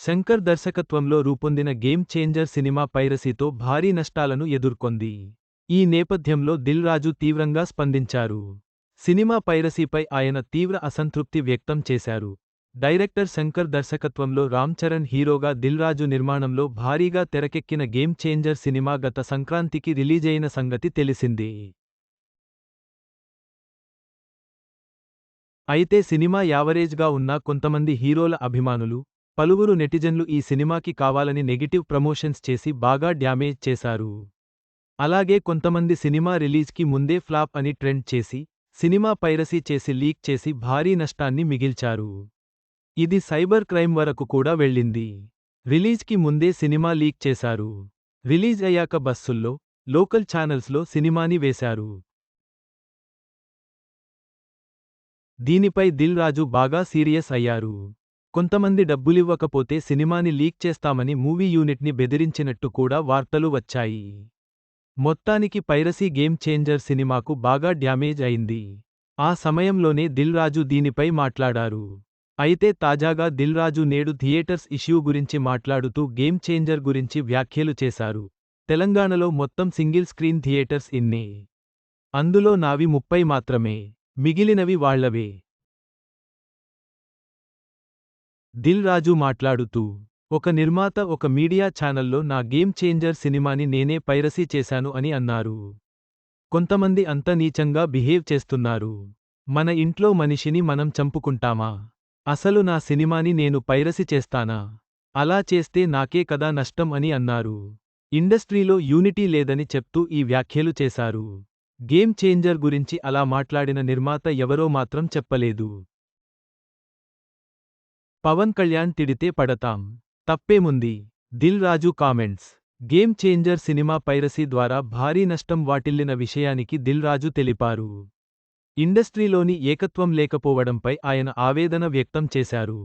శంకర్ దర్శకత్వంలో రూపొందిన game changer cinema పైరసీతో భారీ నష్టాలను ఎదుర్కొంది. ఈ నేపథ్యంలో దిల్ రాజు తీవ్రంగా స్పందించారు. సినిమా పైరసీపై ఆయన తీవ్ర అసంతృప్తి వ్యక్తం చేశారు. డైరెక్టర్ శంకర్ దర్శకత్వంలో రామ్ చరణ్ హీరోగా దిల్ రాజు నిర్మాణంలో భారీగా తెరకెక్కిన గేమ్ చేంజర్ సినిమా గత సంక్రాంతికి రిలీజైన సంగతి తెలిసిందే. అయితే సినిమా యావరేజ్గా ఉన్న కొంతమంది హీరోల అభిమానులు, పలువురు నెటిజన్లు ఈ సినిమాకి కావాలని నెగిటివ్ ప్రమోషన్స్ చేసి బాగా డ్యామేజ్ చేశారు. అలాగే కొంతమంది సినిమా రిలీజ్కి ముందే ఫ్లాప్ అని ట్రెండ్ చేసి, సినిమా పైరసీ చేసి లీక్ చేసి భారీ నష్టాన్ని మిగిల్చారు. ఇది సైబర్ క్రైమ్ వరకు కూడా వెళ్ళింది. రిలీజ్కి ముందే సినిమా లీక్ చేశారు. రిలీజ్ అయ్యాక బస్సుల్లో, లోకల్ ఛానల్స్లో సినిమాని వేశారు. దీనిపై దిల్ రాజు బాగా సీరియస్ అయ్యారు. కొంతమంది డబ్బులివ్వకపోతే సినిమాని లీక్ చేస్తామని మూవీ యూనిట్ని బెదిరించినట్టు కూడా వార్తలు వచ్చాయి. మొత్తానికి పైరసీ గేమ్ చేంజర్ సినిమాకు బాగా డ్యామేజ్ అయింది. ఆ సమయంలోనే దిల్ రాజు దీనిపై మాట్లాడారు. అయితే తాజాగా దిల్ రాజు నేడు థియేటర్స్ ఇష్యూ గురించి మాట్లాడుతూ గేమ్ చేంజర్ గురించి వ్యాఖ్యలు చేశారు. తెలంగాణలో మొత్తం సింగిల్ స్క్రీన్ థియేటర్స్ ఇన్నే. అందులో నావి 30 మాత్రమే. మిగిలినవి వాళ్లవే. దిల్ రాజు మాట్లాడుతూ, ఒక నిర్మాత ఒక మీడియా ఛానల్లో నా గేమ్ చేంజర్ సినిమాని నేనే పైరసీ చేశాను అని అన్నారు. కొంతమంది అంత నీచంగా బిహేవ్ చేస్తున్నారు. మన ఇంట్లో మనిషిని మనం చంపుకుంటామా? అసలు నా సినిమాని నేను పైరసీ చేస్తానా? అలా చేస్తే నాకే కదా నష్టం అని అన్నారు. ఇండస్ట్రీలో యూనిటీ లేదని చెప్తూ ఈ వ్యాఖ్యలు చేశారు. గేమ్ చేంజర్ గురించి అలా మాట్లాడిన నిర్మాత ఎవరో మాత్రం చెప్పలేదు. పవన్ కళ్యాణ్ తిడితే పడతాం. తప్పేముంది? Dil Raju comments. Game changer cinema piracy ద్వారా భారీ నష్టం వాటిల్లిన విషయానికి దిల్ రాజు తెలిపారు. ఇండస్ట్రీలోని ఏకత్వం లేకపోవడంపై ఆయన ఆవేదన వ్యక్తం చేశారు.